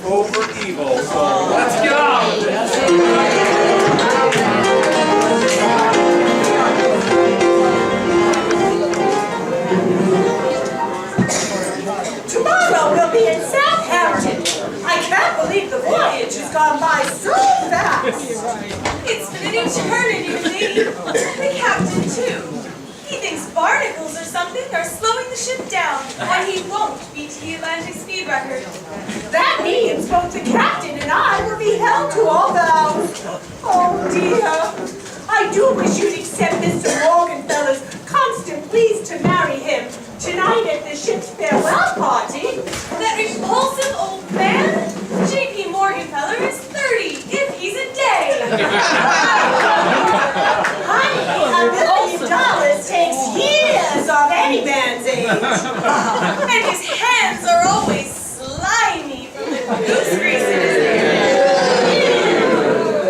over evil. So let's get on with it. Tomorrow we'll be in Southampton. I can't believe the voyage has gone by so fast. It's been an eternity, lady. The captain, too. He thinks barnacles or something are slowing the ship down, and he won't beat the Atlantic speed record. That means both the captain and I will be held to all vows. Oh dear. I do wish you'd accept Mr. Morganfellow's constant pleas to marry him tonight at the ship's farewell party. That repulsive old man? J.P. Morganfeller is 30 if he's a day. Honey, $1 million takes years of any man's age. And his hands are always slimy from the goose grease in his hair.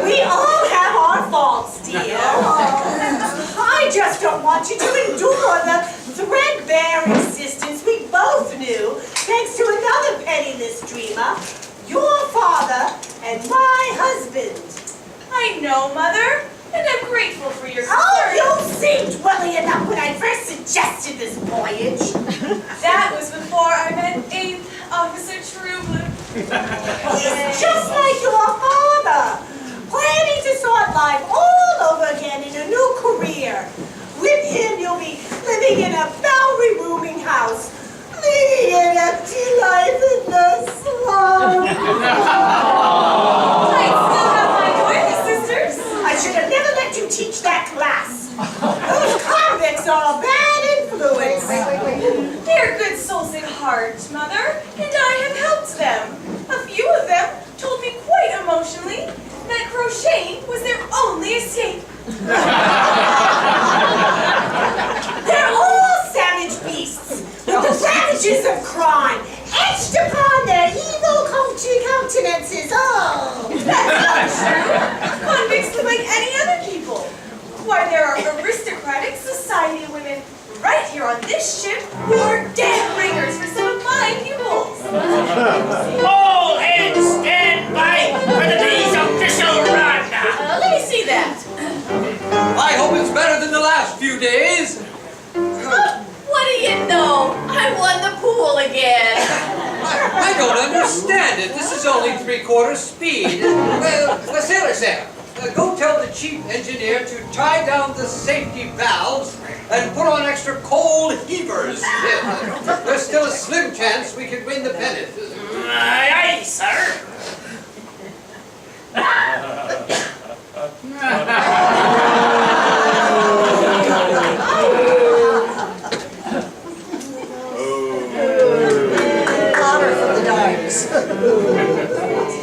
We all have our faults, dear. I just don't want you to endure the threadbare existence we both knew, thanks to another penniless dreamer, your father and my husband. I know, Mother, and I'm grateful for your concern. Oh, you seemed willing enough when I first suggested this voyage. That was before I met 8th Officer Trueblood. He's just like your father, planning to start life all over again in a new career. With him, you'll be living in a Bowery rooming house, leading an empty life in the slums. I still have my Dorothy sisters. I should have never let you teach that class. Those convicts are a bad influence. They're good souls at heart, Mother, and I have helped them. A few of them told me quite emotionally that crocheting was their only escape. They're all savage beasts, with the ravages of crime etched upon their evil countenances. Oh, That's not true. Convicts look like any other people. Why, there are aristocratic society women right here on this ship who are dead ringers for some of my pupils. All hands stand by for the day's official run. Let me see that. I hope it's better than the last few days. What do you know? I won the pool again. I don't understand it. This is only 3/4 speed. Sailor Sam, go tell the chief engineer to tie down the safety valves and put on extra coal heavers. There's still a slim chance we can win the pennant. Aye, aye, sir.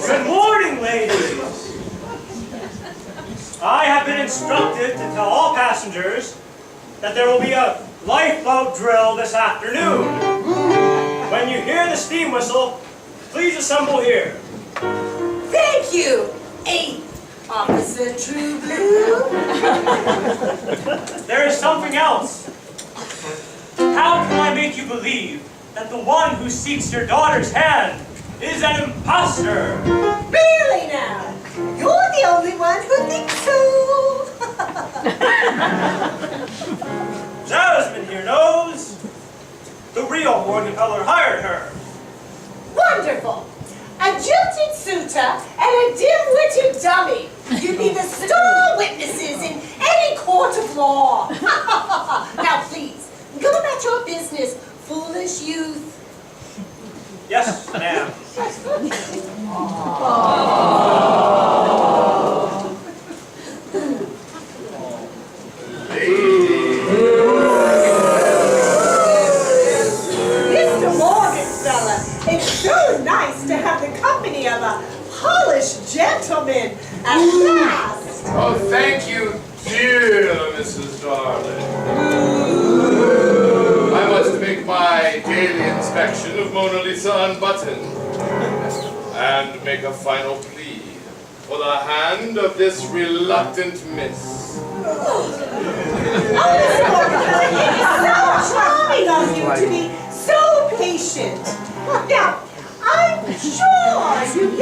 Good morning, ladies. I have been instructed to tell all passengers that there will be a lifeboat drill this afternoon. When you hear the steam whistle, please assemble here. thank you, 8th Officer Trueblood. There is something else. How can I make you believe that the one who seeks your daughter's hand is an imposter? Really now? You're the only one who thinks so. Jasmine here knows. The real Morganfeller hired her. Wonderful. A jilted suitor and a dim-witted dummy. You'd be the star witnesses in any court of law. Now please, go about your business, foolish youth. Yes, ma'am. Mr. Morganfeller, it's so nice to have the company of a polished gentleman at last. Oh, thank you, dear Mrs. Darling. I must make my daily inspection of Mona Lisa unbuttoned and make a final plea for the hand of this reluctant miss. Oh, Mr. Morganfeller, it is so charming of you to be so patient. Now, I'm sure you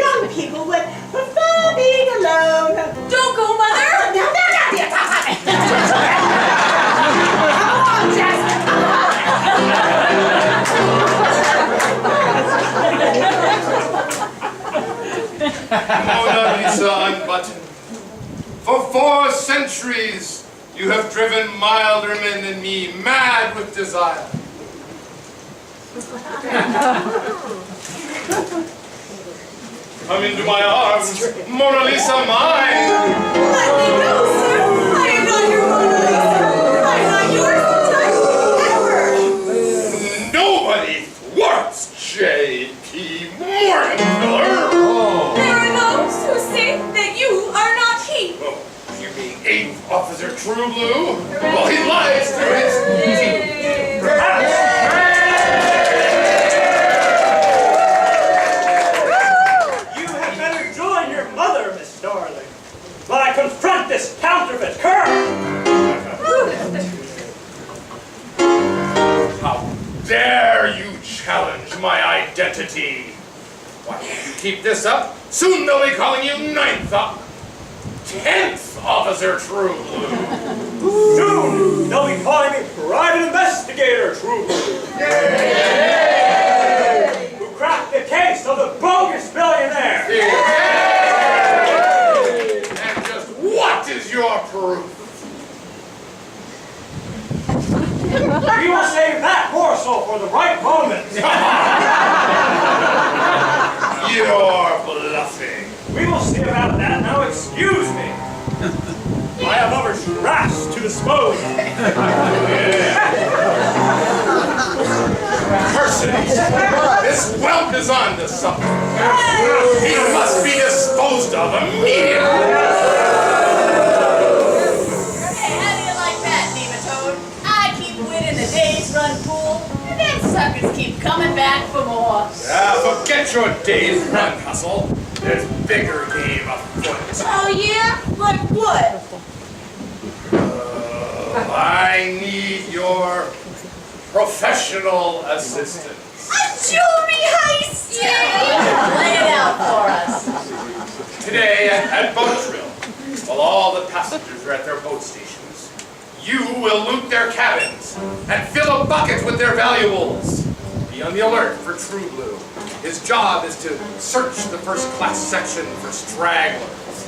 Mona Lisa unbuttoned. For 4 centuries, you have driven milder men than me mad with desire. Come into my arms, Mona Lisa mine. Let me go, sir. I am not your Mona Lisa. I am not yours to touch ever. Nobody thwarts J.P. Morgenthau. There are those who say that you are not he. Oh, you mean 8th Officer True Blue? Well, he lies through his teeth. Perhaps. You had better join your mother, Miss Darling, while I confront this counterfeit cur. How dare you challenge my identity? Why, if you keep this up, soon they'll be calling you 10th Officer True Blue. Soon, they'll be calling me Private Investigator True Blue. Who cracked the case of the bogus billionaire. And just what is your proof? We will save that morsel for the right moment. You're bluffing. We will see about that. Now, excuse me. I have other trash to dispose of. Mercedes, this whelp is on to something. He must be disposed of immediately. Hey, how do you like that, Nematode? I keep winning the days run pool, and then suckers keep coming back for more. Forget your day's run hustle. There's bigger game afoot. Oh yeah? Like what? I need your professional assistance. A jewelry heist! Yeah, lay it out for us. Today at boat drill, while all the passengers are at their boat stations, you will loot their cabins and fill a bucket with their valuables. Be on the alert for True Blue. His job is to search the first-class section for stragglers.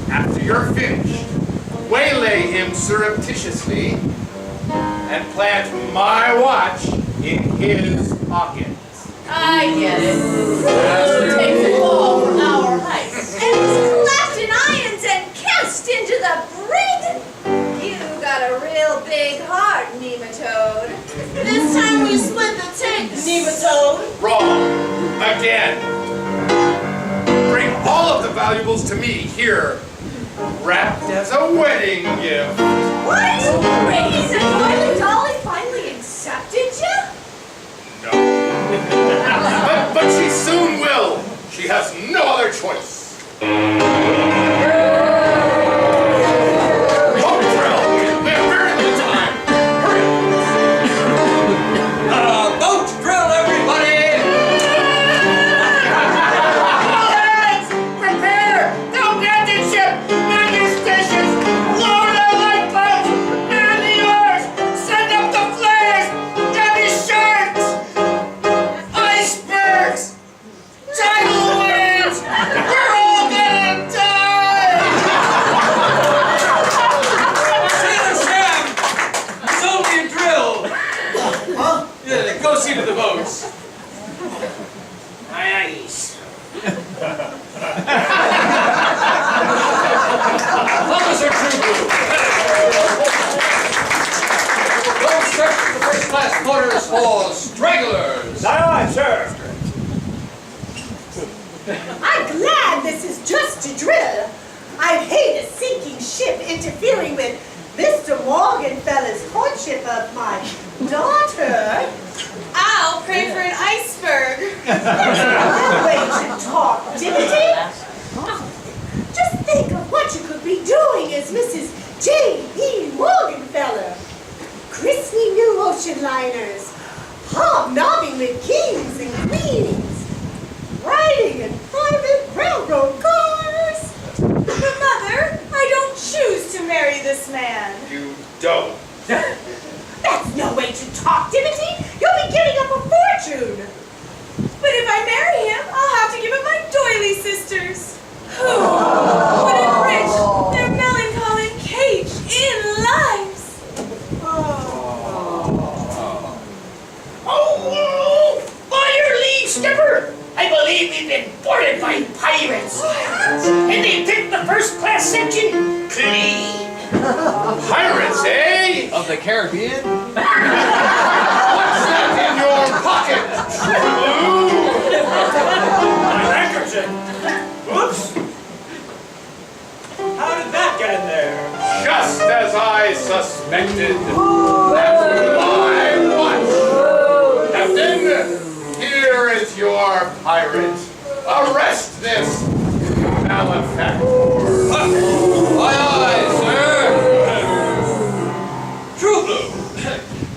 After you're finished, waylay him surreptitiously and plant my watch in his pocket. I get it. You take the ball from our heist. And was clapped in irons and cast into the brig. You got a real big heart, Nematode. This time we split the tank, Nematode. Wrong. Again. Bring all of the valuables to me here, wrapped as a wedding gift. What? Rainy's and Dolly finally accepted you? No. but she soon will. She has no other choice. Boat drill. We have very little time. Hurry. Boat drill, everybody! Prepare! Don't get the ship! Man your stations! Lower the lifeboats! Man the oars! Send up the flares! Heavy sharks! Icebergs! Tidal waves! We're all gonna die! Sailor Sam! It's only a drill! Huh? Yeah, go see to the boats. Aye, aye. Officer True Blue! Go search the first-class quarters for stragglers! Aye, aye, sir. I'm glad this is just a drill. I'd hate a sinking ship interfering with Mr. Morgenfeller's courtship of my daughter. I'll pray for an iceberg. That way to talk, Timothy. Just think of what you could be doing as Mrs. J.E. Morgenfeller. Christening new ocean liners, hobnobbing with kings and queens, riding in private railroad cars. But Mother, I don't choose to marry this man. You don't. That's no way to talk, Timothy. You'll be giving up a fortune. But if I marry him, I'll have to give up my doily sisters. pirates. And they picked the first class section clean. Pirates, eh? Of the Caribbean? What's that in your pocket, True? My handkerchief. Oops. How did that get in there? Just as I suspected. After my watch. Captain, here is your pirate. Arrest this malefactor. Aye, aye, sir. True Blue,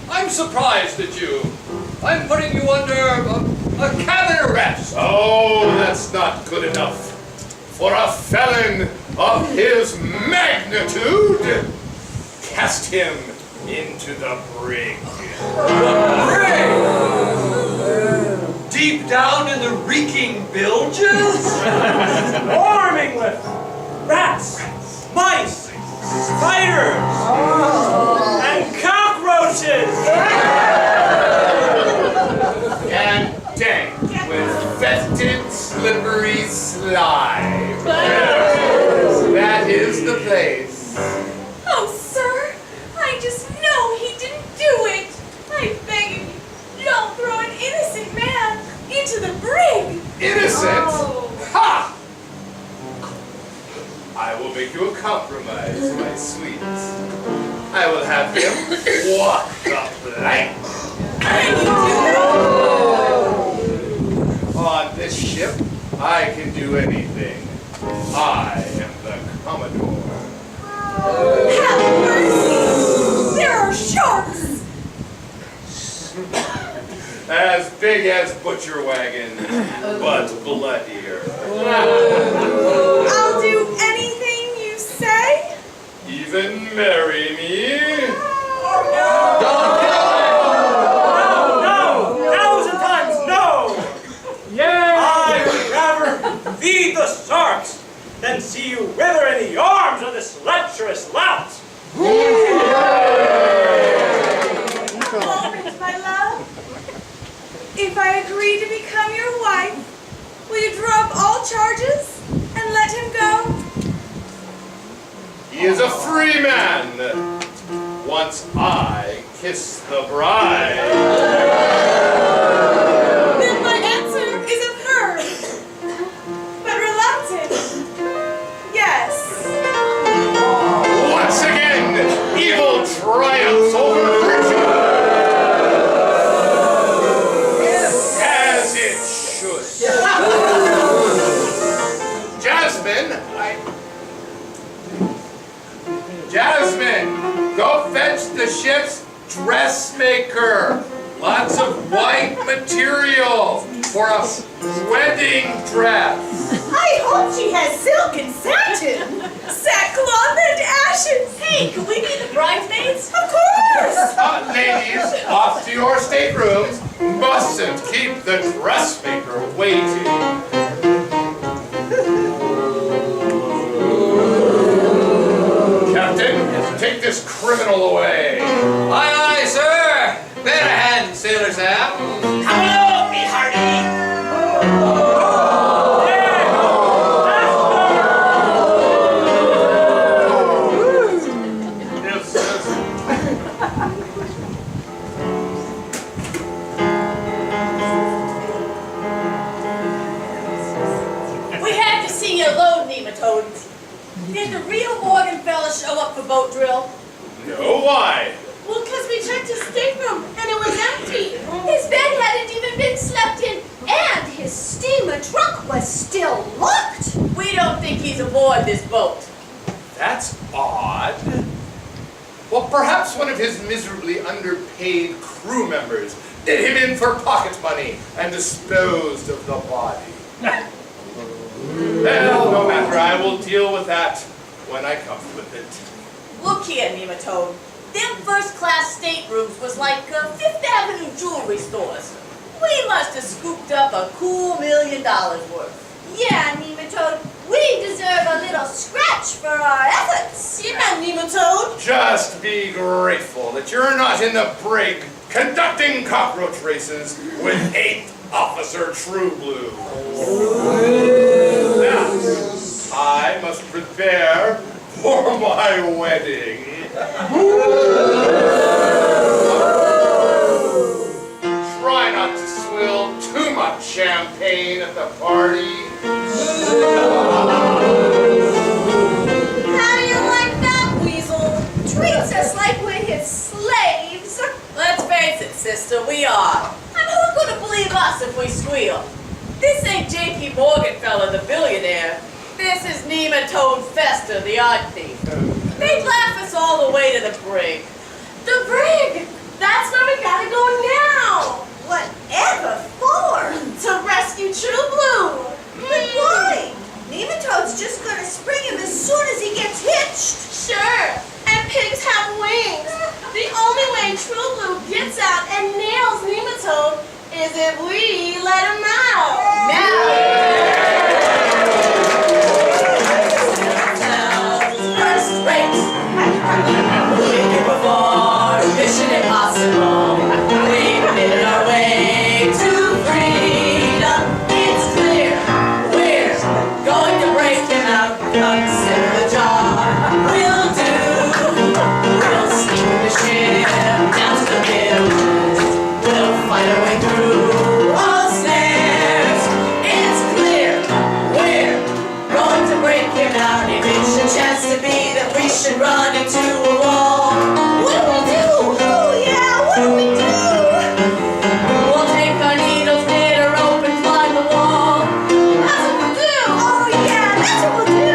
I'm surprised at you. I'm putting you under a cabin arrest. Oh, that's not good enough. For a felon of his magnitude, cast him into the brig. Deep down in the reeking bilges? Swarming with rats, mice, spiders, and cockroaches. And dank with fetid, slippery slime. That is the place. Oh, sir, I just know he didn't do it. I beg you, don't throw an innocent man into the brig. Innocent? Oh. Ha! I will make you a compromise, my sweet. I will have him walk the plank. Can you do that? On this ship, I can do anything. I am the Commodore. Have mercy! There are sharks! As big as butcher wagons, but bloodier. I'll do anything you say. Even marry me? No! 1,000 times no! I would rather feed the sharks than see you wither in the arms of this lecherous lout. Moment, my love. If I agree to become your wife, will you drop all charges and let him go? He is a free man. Once I kiss the bride. Then my answer is affirmed, but reluctant. Yes. Once again, evil triumphs over virtue. As it should. Jasmine, go fetch the ship's dressmaker. Lots of white material for a wedding dress. I hope she has silk and satin. Sackcloth and ashes. Hey, can we be the bridesmaids? Of course. Ladies, off to your staterooms. Mustn't keep the dressmaker waiting. Captain, take this criminal away. Aye, aye, sir. Better hand, Sailor Sam. Come along, me hearty. Yes, yes. We had to see you alone, Nematode. Did the real Morgan fella show up for boat drill? No, why? Well, because we checked his stateroom and it was empty. His bed hadn't even been slept in, and his steamer trunk was still locked. We don't think he's aboard this boat. That's odd. Well, perhaps one of his miserably underpaid crew members did him in for pocket money and disposed of the body. Well, no matter, I will deal with that when I come with it. Look here, Nematode. Them first-class staterooms was like Fifth Avenue jewelry stores. We must have scooped up a cool $1 million worth. Yeah, Nematode, we deserve a little scratch for our efforts. Yeah, Nematode. Just be grateful that you're not in the brig conducting cockroach races with 8th Officer True Blue. Now, I must prepare for my wedding. Try not to swill too much champagne at the party. How do you like that, Weasel? Treats us like we're his slaves. Let's face it, sister, we are. And who's gonna believe us if we squeal? This ain't J.P. Morgan fella, the billionaire. This is Nematode Fester, the art thief. They'd laugh us all the way to the brig. The brig! That's where we gotta go now! Whatever for? To rescue True Blue! But why? Nematode's just gonna spring him as soon as he gets hitched. Sure, and pigs have wings. The only way True Blue gets out and nails Nematode is if we let him out. First rate. We can perform Mission Impossible. We've made our way to freedom. It's clear we're going to break him out. Consider the job we'll do. We'll sneak the ship down to the bilge. We'll fight our way through all snares. It's clear we're going to break him out. If it's a chance to be that we should run into a wall. What do we do? Oh yeah, what do we do? We'll take our needles, knit a rope, and climb the wall. That's what we'll do. Oh yeah, that's what we'll do.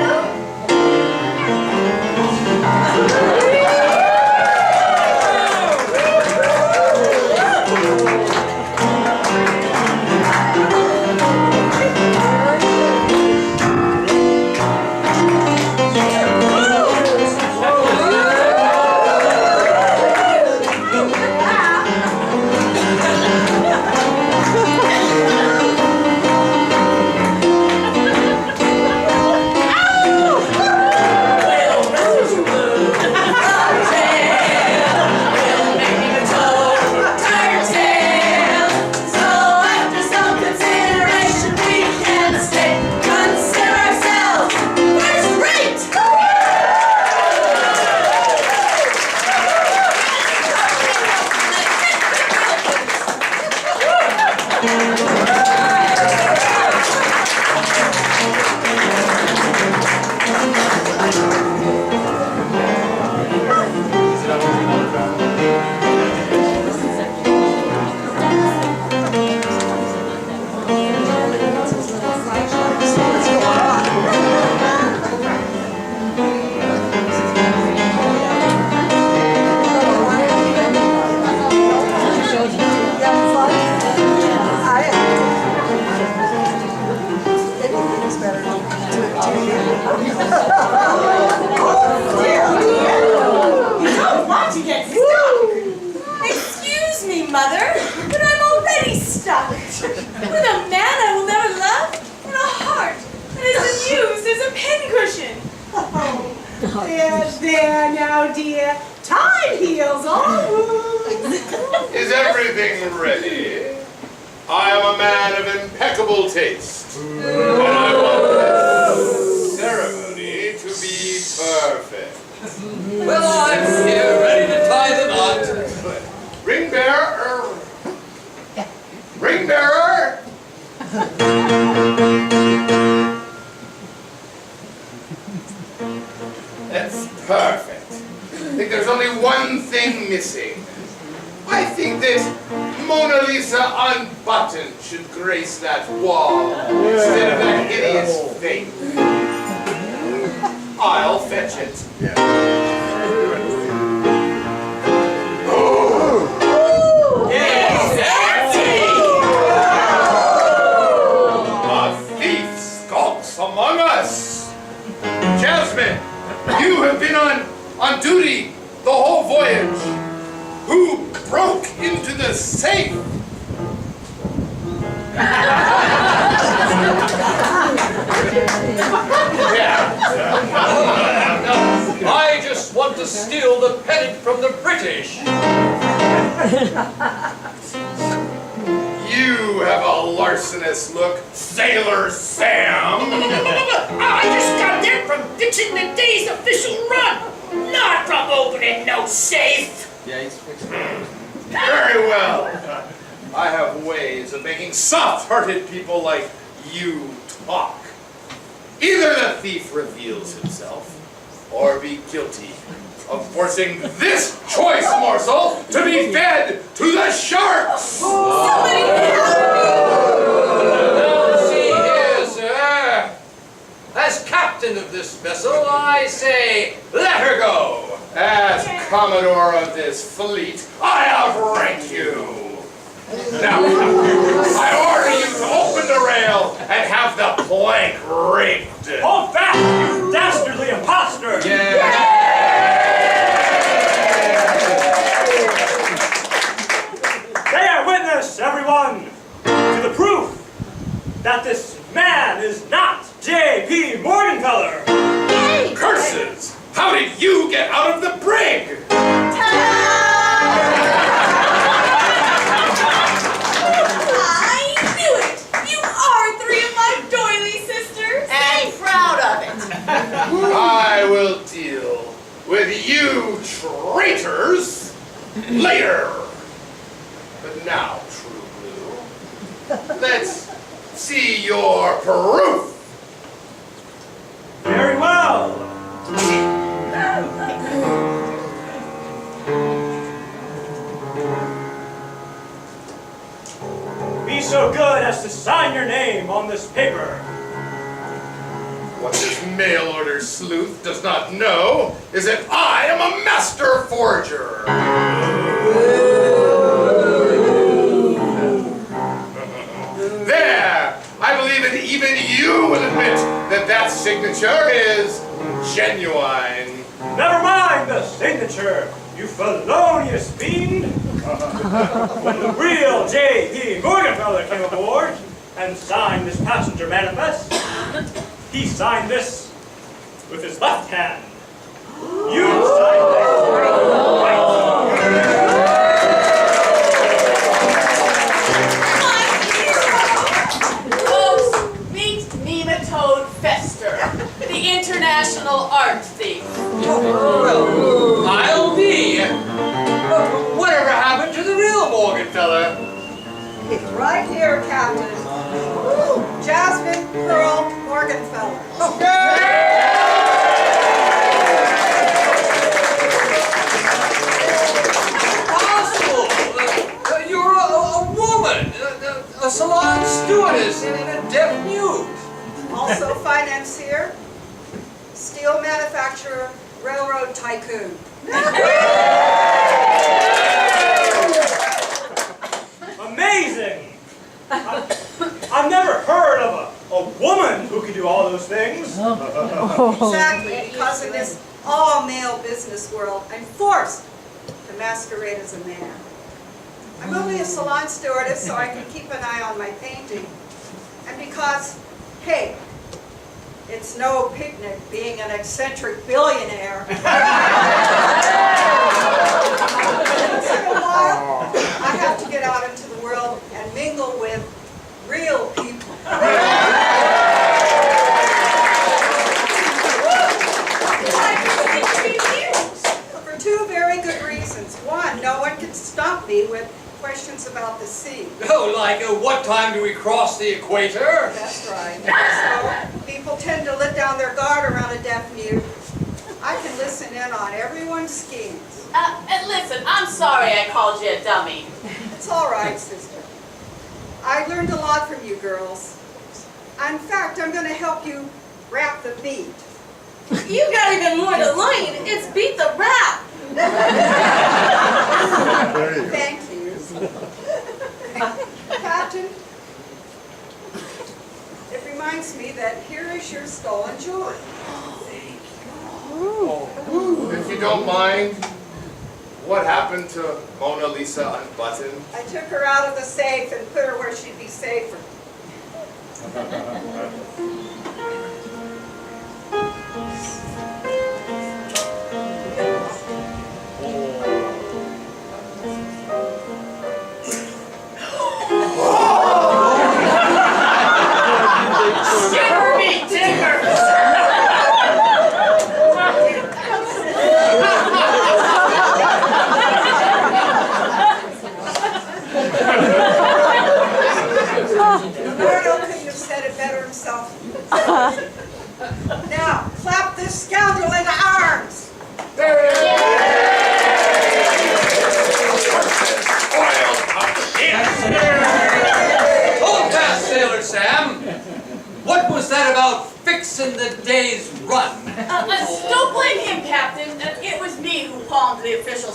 You don't want to get stuck. Excuse me, Mother, but I'm already stuck. With a man I will never love, and a heart that has been used as a pincushion. Oh, there now, dear. Time heals all wounds. Is everything ready? I am a man of impeccable taste. And I want this ceremony to be perfect. Well, I'm here, ready to tie the knot. Ring bearer! Ring bearer! That's perfect. I think there's only one thing missing. I think that Mona Lisa unbuttoned should grace that wall instead of that hideous thing. I'll fetch it. A thief skulks among us. Jasmine, you have been on duty the whole voyage. Who broke into the safe? I just want to steal the pennant from the British. You have a larcenous look, Sailor Sam. I just got there from ditching the day's official run, not from opening no safe. Yeah, he's fixing it. Very well. I have ways of making soft-hearted people like you talk. Either the thief reveals himself, or be guilty of forcing this choice morsel to be fed to the sharks! Somebody help Now, see here, sir. As captain of this vessel, I say, let her go. As Commodore of this fleet, I outranked you! Now, I order you to open the rail and have the plank rigged! Hold fast, you dastardly imposter! Bear witness, everyone, to the proof that this man is not J.P. Morgenfeller! Curses! How did you get out of the brig? I knew it! You are three of my doily sisters! And proud of it. I will deal with you traitors later. But now, True Blue, let's see your proof. Very well! Be so good as to sign your name on this paper. What this mail-order sleuth does not know is that I am a master forger. There! I believe that even you will admit that that signature is genuine. Never mind the signature, you felonious fiend! When the real J.P. Morgenfeller came aboard and signed this passenger manifest, he signed this with his left hand. You signed this with your right. Folks, meet Nematode Fester, the international art thief. Well, I'll be. Whatever happened to the real Morgenfeller? He's right here, Captain. Jasmine Pearl Morgenfeller. Impossible! You're a woman, a salon stewardess in a deaf mute. Also financier, steel manufacturer, railroad tycoon. Amazing! I've never heard of a woman who could do all those things. Exactly, because in this all-male business world, I'm forced to masquerade as a man. I'm only a salon stewardess, so I can keep an eye on my painting. And because, hey, it's no picnic being an eccentric billionaire. Once in a while, I have to get out into the world and mingle with real people. For two very good reasons. One, no one can stump me with questions about the sea. Oh, like what time do we cross the equator? That's right. So people tend to let down their guard around a deaf mute. I can listen in on everyone's schemes. And listen, I'm sorry I called you a dummy. It's all right, sister. I learned a lot from you girls. In fact, I'm going to help you rap the beat. You got even more to learn. It's beat the rap. Thank you. Captain, it reminds me that here is your stolen jewelry. If you don't mind, what happened to Mona Lisa Unbuttoned? I took her out of the safe and put her where she'd be safer.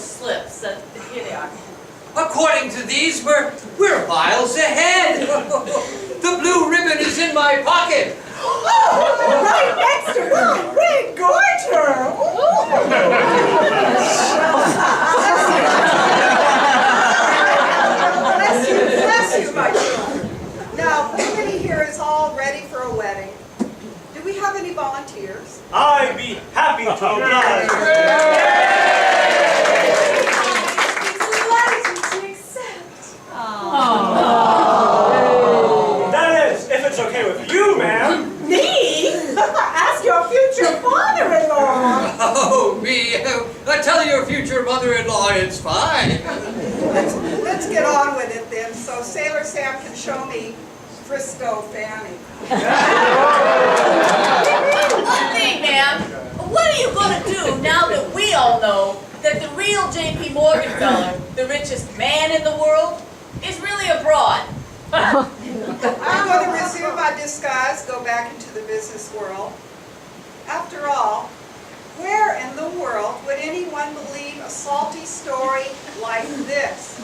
slips. Here they are. According to these, we're miles ahead. The blue ribbon is in my pocket. Oh, right next to my red garter. Bless you, my children. Now, everybody here is all ready for a wedding. Do we have any volunteers? I'd be happy to oblige. Delighted to accept. That is, if it's okay with you, ma'am. Me? Ask your future father-in-law. Oh, me. Tell your future mother-in-law it's fine. Let's get on with it then, so Sailor Sam can show me Frisco Fanny. One thing, ma'am. What are you going to do now that we all know that the real J.P. Morgan feller, the richest man in the world, is really abroad? I'm going to resume my disguise, go back into the business world. After all, where in the world would anyone believe a salty story like this?